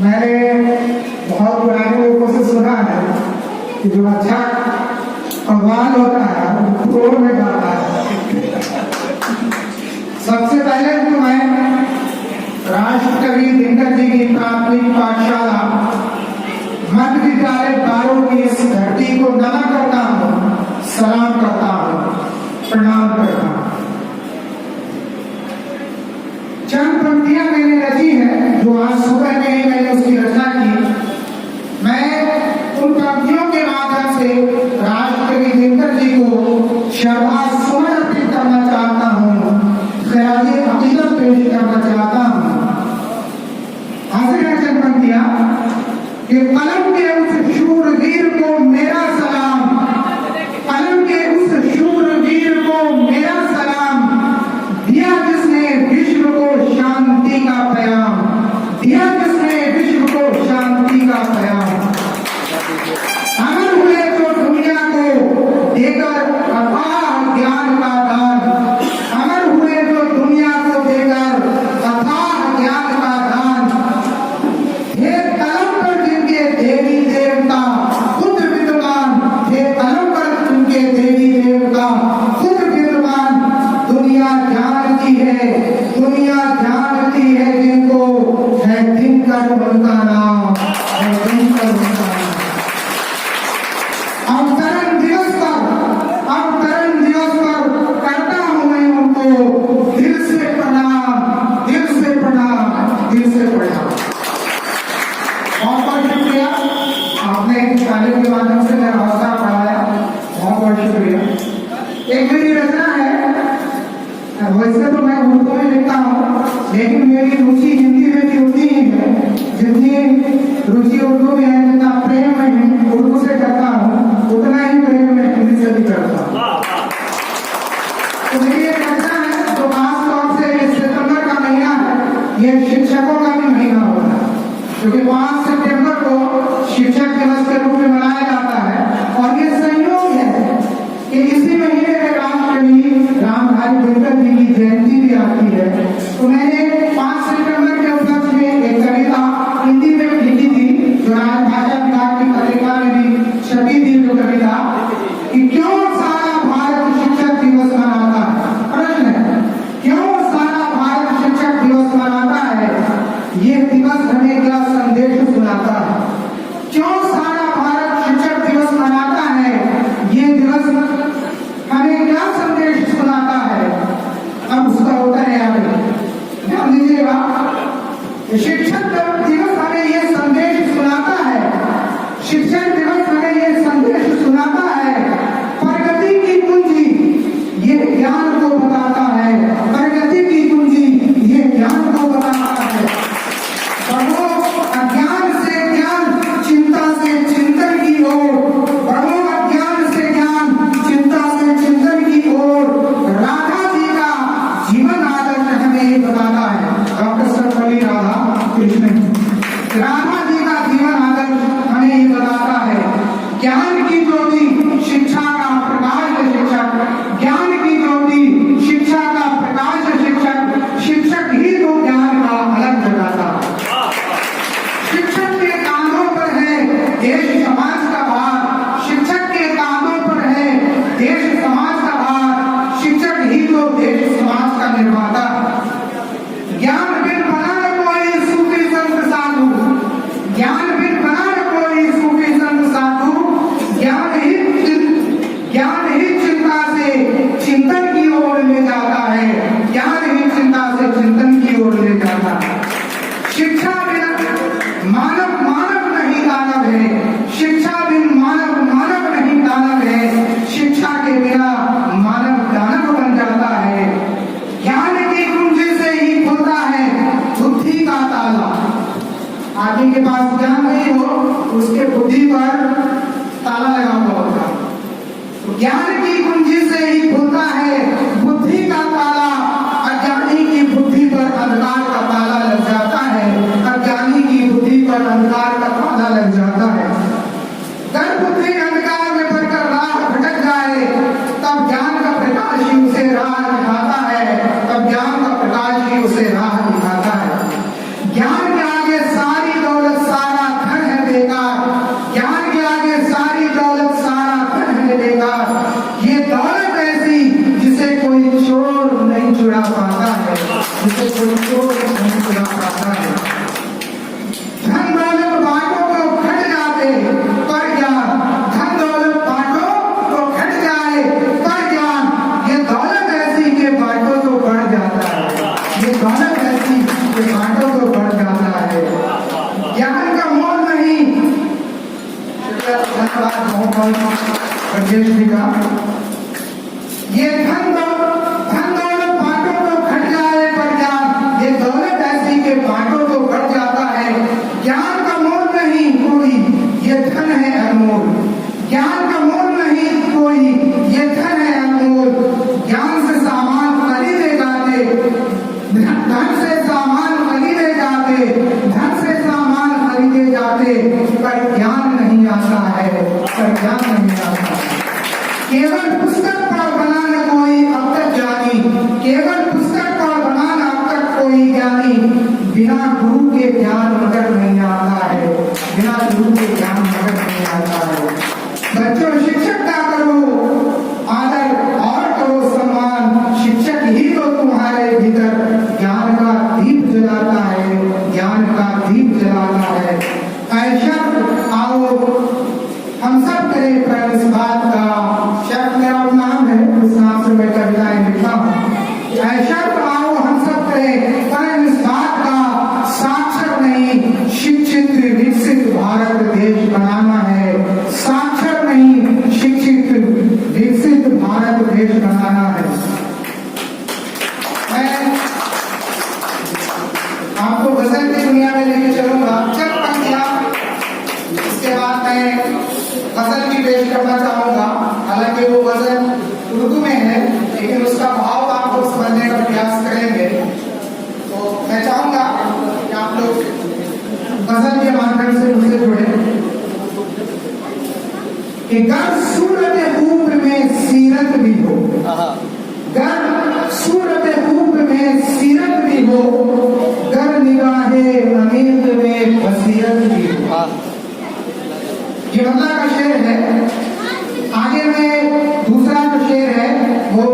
मैंने बहुत पुराने लोगों से सुना है कि जो अच्छा कव्वाल होता है वो फ्लोर में गाता है। सबसे पहले तो मैं राष्ट्रकवि दिनकर जी की प्राथमिक पाठशाला मध्य विद्यालय बारों की इस धरती को नमन करता हूँ, सलाम करता हूँ, प्रणाम करता हूँ। चंद पंक्तियां मैंने रची है जो आज सुबह में ही मैंने उसकी रचना की। मैं उन पंक्तियों के माध्यम से राष्ट्रकवि दिनकर जी को श्रद्धा सुमन अर्पित करना चाहता हूँ, ख़याली अकीदत पेश करना चाहता हूँ। हाजिर है चंद पंक्तियां कि कलम के उस शूरवीर को मेरा सलाम, कलम के उस शूरवीर को मेरा सलाम, दिया जिसने विश्व को शांति का पैगाम, दिया जिसने विश्व को शांति का पैगाम। अमर हुए तो दुनिया को देकर अथाह ज्ञान का दान, अमर हुए तो दुनिया को देकर अथाह ज्ञान का दान। हे कलम पर जिनके देवी देवता खुद विद्वान, हे कलम पर जिनके देवी देवता खुद विद्वान, दुनिया जानती है, दुनिया जानती है जिनको है दिनकर उनका नाम, है दिनकर उनका नाम। अवतरण दिवस पर करता हूं मैं उनको दिल से प्रणाम, दिल से प्रणाम, दिल से प्रणाम। बहुत बहुत शुक्रिया, आपने तालीम के माध्यम से मेरा हौसला बढ़ाया, बहुत बहुत शुक्रिया। एक मेरी रचना है, वैसे तो मैं उर्दू में लिखता हूँ लेकिन मेरी रुचि हिंदी में भी उतनी ही है, जितनी रुचि उर्दू में है, जितना प्रेम मैं उर्दू से करता हूँ उतना ही प्रेम मैं हिंदी से भी करता हूँ। तो मेरी एक रचना है जो खास तौर से सितंबर का महीना है, ये शिक्षकों का भी महीना होता है क्योंकि 5 सितंबर को शिक्षक दिवस के रूप में मनाया जाता है। और ये संयोग है कि इसी महीने में राष्ट्रकवि रामधारी दिनकर जी की जयंती भी आती है। तो मैंने 5 सितंबर के उपलक्ष्य में एक कविता हिंदी में लिखी थी जो भाषा विभाग की पत्रिका में भी छपी थी, जो कविता कि क्यों सारा भारत शिक्षक दिवस मनाता है। प्रश्न है, क्यों सारा भारत शिक्षक दिवस मनाता है? ये दिवस हमें क्या संदेश सुनाता है? क्यों सारा भारत शिक्षक दिवस मनाता है? ये दिवस हमें क्या संदेश सुनाता है? अब उसका उत्तर है आगे, ध्यान दीजिएगा। शिक्षक दिवस हमें ये संदेश सुनाता है, शिक्षक दिवस हमें ये संदेश सुनाता है, प्रगति की कुंजी ये ज्ञान को बताता है, प्रगति की कुंजी ये ज्ञान को बताता है। बढ़ो अज्ञान से ज्ञान, चिंता से चिंतन की ओर, बढ़ो अज्ञान से ज्ञान, चिंता से चिंतन की ओर। राधा जी का जीवन आदर्श हमें ये बताता है, डॉक्टर सर्वपल्ली राधा कृष्ण, राधा जी का जीवन आदर्श हमें ये बताता है। ज्ञान की ज्योति शिक्षा का प्रकाश शिक्षक, ज्ञान की ज्योति शिक्षा का प्रकाश शिक्षक, शिक्षक ही तो ज्ञान का अलग जगाता है। शिक्षक के कांधों पर है देश समाज का भार, शिक्षक के कांधों पर है देश समाज का भार, शिक्षक ही तो देश समाज का निर्माता है। ज्ञान बिन बना न कोई सूफी संत साधु, ज्ञान बिन बना न कोई सूफी संत साधु, ज्ञान ही चिंता से चिंतन की ओर ले जाता है, ज्ञान ही चिंता से चिंतन की ओर ले जाता है। शिक्षा बिना मानव मानव नहीं दानव है, शिक्षा बिन मानव मानव नहीं दानव है, शिक्षा के बिना मानव दानव बन जाता है। ज्ञान की कुंजी से ही खुलता है बुद्धि का ताला। आदमी के पास ज्ञान नहीं हो उसके बुद्धि पर ताला लगा हुआ होता है। तो ज्ञान की कुंजी से ही खुलता है बुद्धि का ताला, अज्ञानी की बुद्धि पर अंधकार का ताला लग जाता है, अज्ञानी की बुद्धि पर अंधकार का ताला लग जाता है। अगर बुद्धि अंधकार में पड़कर राह भटक जाए तब ज्ञान का प्रकाश ही उसे राह दिखाता है, तब ज्ञान का प्रकाश ही उसे राह दिखाता है। और ब्रजेश जी का। ये धन दौलत बांटो तो घट जाए पर ज्ञान, ये दौलत ऐसी के बांटो तो घट जाता है। ज्ञान का मोल नहीं कोई, ये धन है अनमोल। ज्ञान का मोल नहीं कोई, ये धन है अनमोल। ज्ञान से सामान खरीदे जाते, धन से सामान खरीदे जाते, धन से सामान खरीदे जाते, पर ज्ञान नहीं आता है, पर ज्ञान नहीं आता है। केवल पुस्तक पढ़ बना न कोई अब तक ज्ञानी, केवल पुस्तक पढ़ बना न अब तक कोई ज्ञानी। बिना गुरु के ज्ञान मगर नहीं आता है, बिना गुरु के ज्ञान मगर नहीं आता है। बच्चों शिक्षक का करो आदर और करो सम्मान, शिक्षक ही तो तुम्हारे भीतर ज्ञान का दीप जलाता है, ज्ञान का दीप जलाता है। ऐसा आओ हम सब करें प्रण इस बात का, शब्द मेरा नाम है, उस नाम से मैं कविताएं लिखता हूँ। ऐसा आओ हम सब करें प्रण इस बात का, साक्षर नहीं शिक्षित विकसित भारत देश बनाना है। साक्षर नहीं शिक्षित विकसित भारत देश बनाना है। मैं आपको गजल की दुनिया में लेके चलूंगा, चल पंक्तियां, इसके बाद मैं गजल की पेश करना चाहूंगा। हालांकि वो गजल उर्दू में है, लेकिन उसका भाव आप लोग समझने का प्रयास करेंगे। तो मैं चाहूंगा कि आप लोग गजल के माध्यम से मुझसे जुड़े। कि गर सूरत खूब में सीरत भी हो, गर सूरत खूब में सीरत भी हो, गर निगाहे अमीर में बसीरत भी हो। ये बल्ला का शेर है। आगे में दूसरा जो शेर है वो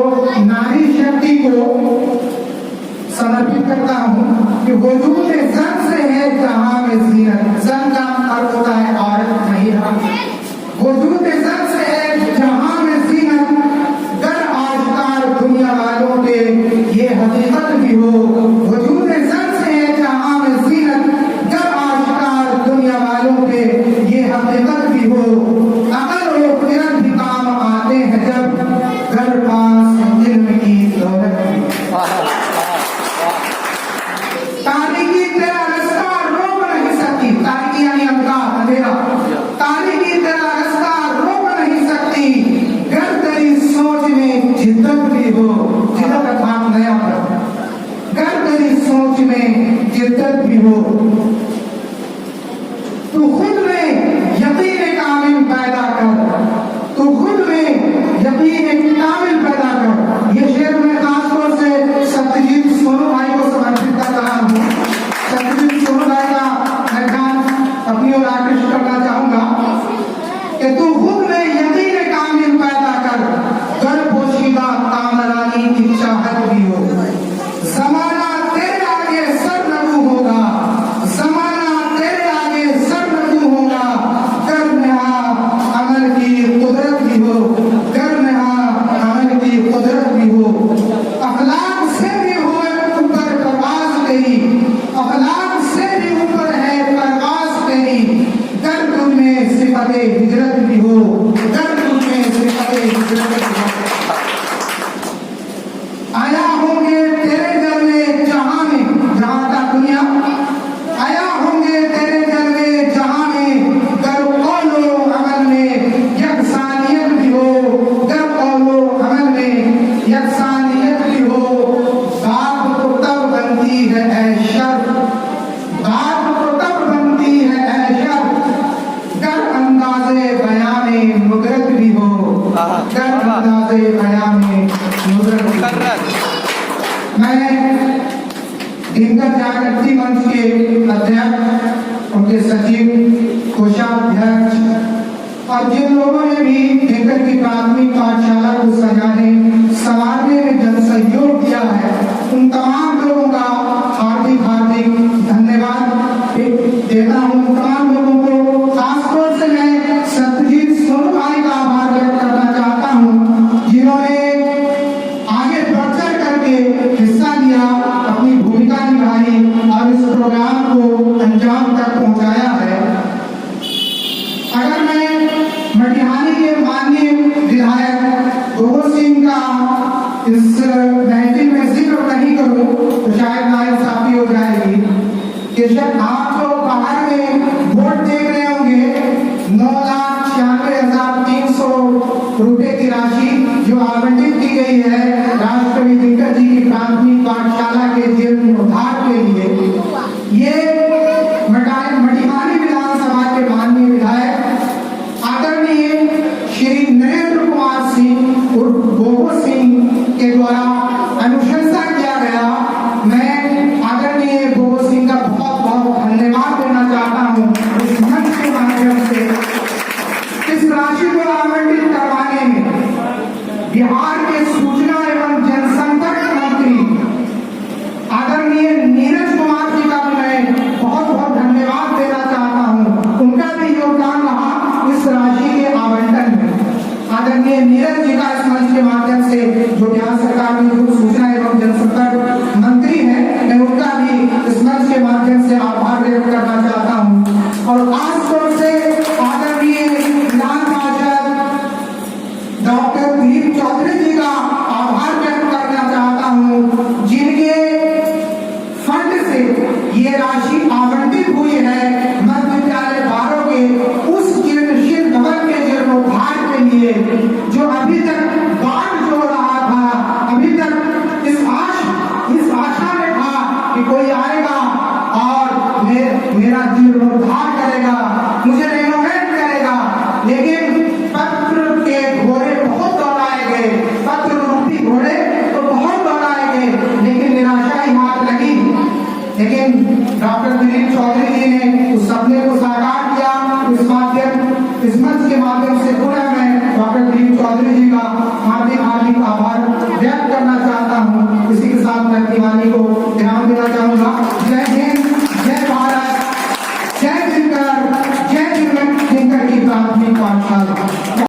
नारी शक्ति को समर्पित करता हूँ कि वजूद जन से है जहां में जीनत। जन का अर्थ होता है औरत, महिला। वजूद जन से है जहां में जीनत, गर आश्कार दुनिया वालों के ये हकीकत भी हो। वजूद जन से है जहां में जीनत, गर आश्कार दुनिया वालों के ये हकीकत भी हो। अगर वो फिरत भी काम आते हैं जब, घर पास इल्म की दौलत भी। तारीकी तेरा रास्ता रोक नहीं सकती, तारीकी यानी अंधकार, अंधेरा। तारीकी तेरा रास्ता रोक नहीं सकती, गर तेरी सोच में जिद्दत भी हो। जिद्दत अर्थात नया पद। गर तेरी सोच में जिद्दत भी हो, तू खुद में यकीन कामिल पैदा कर, तू खुद में यकीन कामिल पैदा कर। ये शेर मैं खासतौर से सत्यजीत सोनू भाई को समर्पित कर रहा हूँ। सत्यजीत सोनू भाई का मैं ध्यान अपनी ओर आकृष्ट करना चाहूंगा कि तू खुद में यकीन कामिल पैदा कर, गर पोशीदा कामरानी की चाहत भी हो। जमाना तेरे आगे सर नगू होगा, जमाना तेरे आगे सर नगू होगा, गर नहा अमल की कुदरत भी हो, गर नहा अमल की कुदरत भी हो। अखलाक से भी हो ऊपर परवाज तेरी, अखलाक से भी ऊपर है परवाज तेरी, गर तुम में सिफते हिजरत भी हो, गर तुम में सिफते हिजरत भी हो। आया होंगे तेरे जलवे जहां में, जहां तक दुनिया, आया होंगे तेरे जलवे जहां में, गर कौलो अमल में यकसानियत भी हो, गर कौलो अमल में यकसानियत भी हो। बात तो तब बनती है ऐ शर्फ, बात तो तब बनती है ऐ शर्फ, गर अंदाजे बयां में मुगरत भी हो, गर अंदाजे बयां में मुगरत भी हो। मैं दिनकर जागृति मंच के अध्यक्ष, उनके सचिव, कोषाध्यक्ष और जिन लोगों ने भी दिनकर की प्राथमिक पाठशाला को सजाने संवारने में जन सहयोग दिया है, उन तमाम लोगों का हार्दिक हार्दिक धन्यवाद देता हूँ। तमाम लोगों को खासतौर से मैं सत्यजीत सोनू भाई का आभार व्यक्त करना चाहता हूँ, जिन्होंने आगे बढ़ चढ़ करके हिस्सा लिया, अपनी भूमिका निभाई और इस प्रोग्राम को अंजाम तक पहुंचाया है। अगर मैं मटिहानी के इस महफिल में जिक्र नहीं करूं तो शायद नाइंसाफी हो जाएगी कि शायद आप लोग बाहर में वोट देख रहे होंगे 9,96,300 रुपए की राशि जो आवंटित की गई है राष्ट्रकवि दिनकर जी की प्राथमिक पाठशाला के जीर्णोद्धार के लिए। ये मटिहानी विधानसभा के माननीय विधायक आदरणीय श्री नरेंद्र कुमार सिंह उर्फ बोबो सिंह के द्वारा अनुशंसा किया गया। मैं आदरणीय बोबो सिंह का बहुत बहुत धन्यवाद देना चाहता हूं इस मंच के माध्यम से। इस राशि को आवंटित करवाने में बिहार के सूचना एवं जनसंपर्क मंत्री आदरणीय नीरज कुमार जी का भी मैं बहुत बहुत धन्यवाद देना चाहता हूं। उनका भी योगदान रहा इस राशि के आवंटन में। आदरणीय नीरज जी का इस मंच के माध्यम से जो बिहार सरकार की जो सूचना एवं जनसंपर्क मंत्री है मैं उनका भी इस मंच के माध्यम से आभार व्यक्त करना चाहता हूं। और खासतौर से आदरणीय विधान पार्षद डॉक्टर दिलीप चौधरी जी का आभार व्यक्त करना चाहता हूं जिनके फंड से ये राशि आवंटित हुई है मध्य विद्यालय बारो के उस जीर्णशील भवन के जीर्णोद्धार के लिए जो अभी तक बाढ़ जो रहा था, अभी तक इस आशा में था कि कोई आएगा और मेरा जीर्णोद्धार करेगा, मुझे रेनोवेट करेगा, लेकिन पत्र के घोड़े बहुत दौड़ाए गए, पत्र रूपी घोड़े तो बहुत दौड़ाए गए, लेकिन निराशा ही हाथ लगी। लेकिन डॉक्टर दिलीप चौधरी जी ने उस सपने को साकार किया। इस मंच के माध्यम से पुनः मैं डॉक्टर दिलीप चौधरी जी का हार्दिक आभार व्यक्त करना चाहता हूँ। इसी के साथ मैं तिवारी को ध्यान देना चाहूंगा।